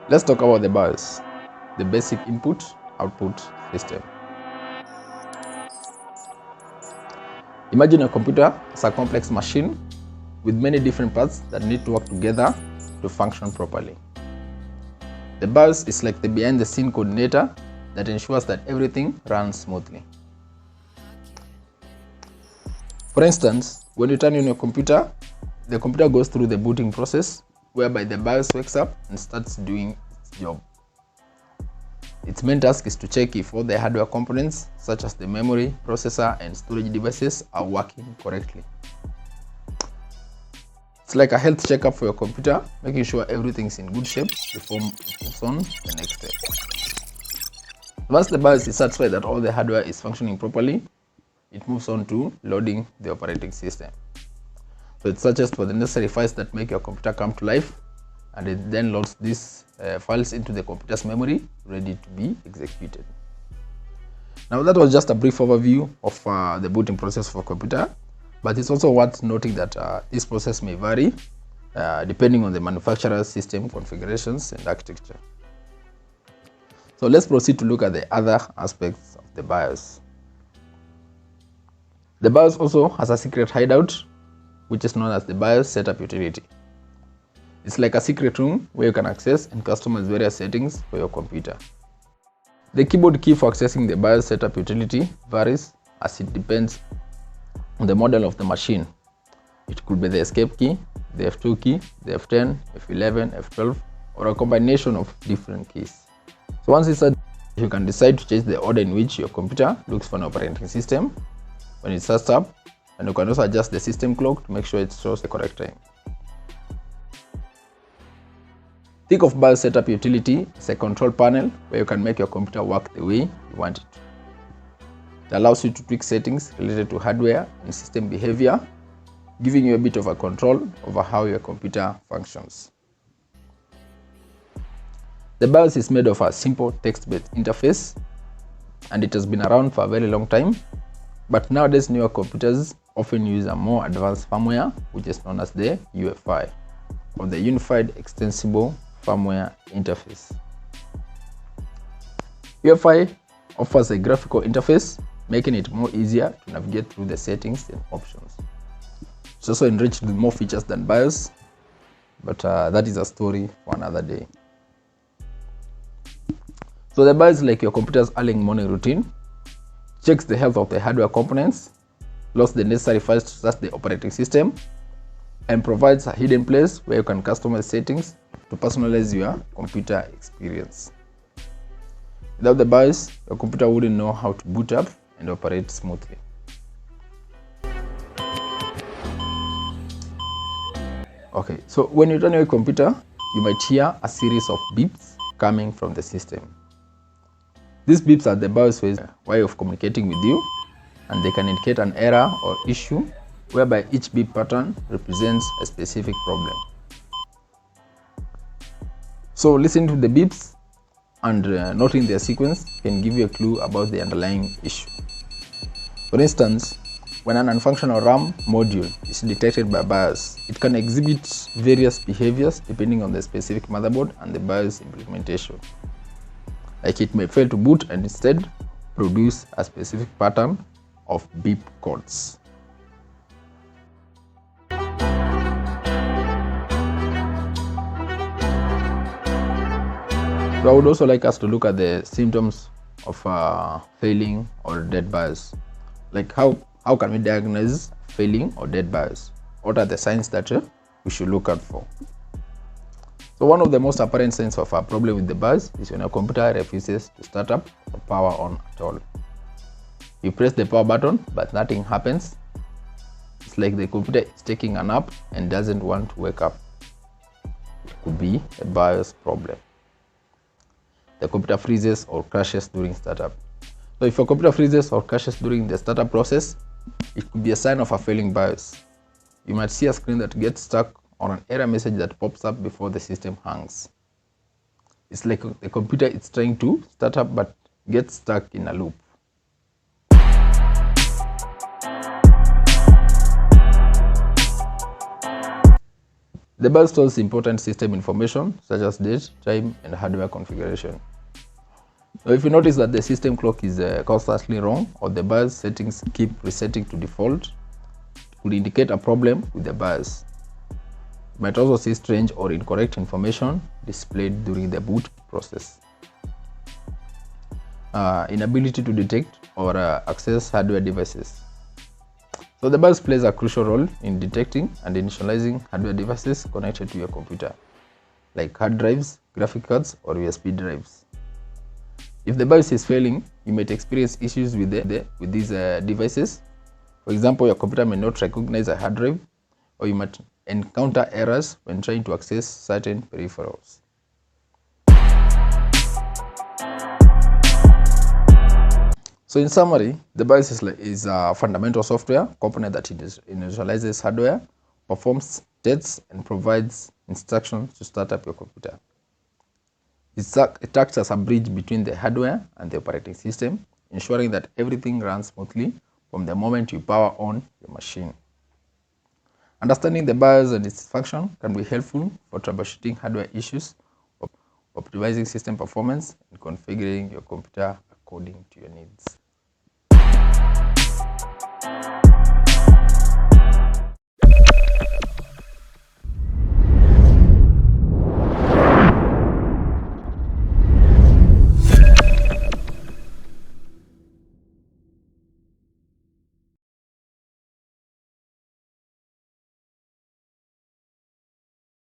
Let's talk about the BIOS, the basic input-output system. Imagine a computer as a complex machine with many different parts that need to work together to function properly. The BIOS is like the behind-the-scene coordinator that ensures that everything runs smoothly. For instance, when you turn on your computer, the computer goes through the booting process whereby the BIOS wakes up and starts doing its job. Its main task is to check if all the hardware components such as the memory, processor and storage devices are working correctly. It's like a health checkup for your computer, making sure everything's in good shape before it moves on to the next step. Once the BIOS is satisfied that all the hardware is functioning properly, it moves on to loading the operating system. So it searches for the necessary files that make your computer come to life, and it then loads these files into the computer's memory, ready to be executed. Now that was just a brief overview of the booting process for a computer, but it's also worth noting that this process may vary depending on the manufacturer's system configurations and architecture. So let's proceed to look at the other aspects of the BIOS. The BIOS also has a secret hideout, which is known as the BIOS setup utility. It's like a secret room where you can access and customize various settings for your computer. The keyboard key for accessing the BIOS setup utility varies as it depends on the model of the machine. It could be the escape key, the F2 key, the F10, F11, F12, or a combination of different keys. So once it's set, you can decide to change the order in which your computer looks for an operating system when it starts up, and you can also adjust the system clock to make sure it shows the correct time. Think of BIOS setup utility as a control panel where you can make your computer work the way you want it. It allows you to tweak settings related to hardware and system behavior, giving you a bit of a control over how your computer functions. The BIOS is made of a simple text-based interface, and it has been around for a very long time, but nowadays newer computers often use a more advanced firmware, which is known as the UEFI, or the Unified Extensible Firmware Interface. UEFI offers a graphical interface, making it more easier to navigate through the settings and options. It's also enriched with more features than BIOS, but that is a story for another day. So the BIOS is like your computer's early morning routine, checks the health of the hardware components, loads the necessary files to start the operating system, and provides a hidden place where you can customize settings to personalize your computer experience. Without the BIOS, your computer wouldn't know how to boot up and operate smoothly. Okay, so when you turn your computer, you might hear a series of beeps coming from the system. These beeps are the BIOS way of communicating with you, and they can indicate an error or issue whereby each beep pattern represents a specific problem. So listening to the beeps and noting their sequence can give you a clue about the underlying issue. For instance, when an unfunctional RAM module is detected by BIOS, it can exhibit various behaviors depending on the specific motherboard and the BIOS implementation. Like it may fail to boot and instead produce a specific pattern of beep codes. So I would also like us to look at the symptoms of failing or dead BIOS. Like how can we diagnose failing or dead BIOS? What are the signs that we should look out for? So one of the most apparent signs of a problem with the BIOS is when a computer refuses to start up or power on at all. You press the power button, but nothing happens. It's like the computer is taking a nap and doesn't want to wake up. It could be a BIOS problem. The computer freezes or crashes during startup. So if your computer freezes or crashes during the startup process, it could be a sign of a failing BIOS. You might see a screen that gets stuck or an error message that pops up before the system hangs. It's like the computer is trying to start up but gets stuck in a loop. The BIOS stores important system information such as date, time, and hardware configuration. So if you notice that the system clock is constantly wrong or the BIOS settings keep resetting to default, it could indicate a problem with the BIOS. You might also see strange or incorrect information displayed during the boot process. Inability to detect or access hardware devices. So the BIOS plays a crucial role in detecting and initializing hardware devices connected to your computer, like hard drives, graphic cards, or USB drives. If the BIOS is failing, you might experience issues with these devices. For example, your computer may not recognize a hard drive, or you might encounter errors when trying to access certain peripherals. So in summary, the BIOS is a fundamental software component that initializes hardware, performs tests, and provides instructions to start up your computer. It acts as a bridge between the hardware and the operating system, ensuring that everything runs smoothly from the moment you power on your machine. Understanding the BIOS and its function can be helpful for troubleshooting hardware issues, optimizing system performance, and configuring your computer according to your needs.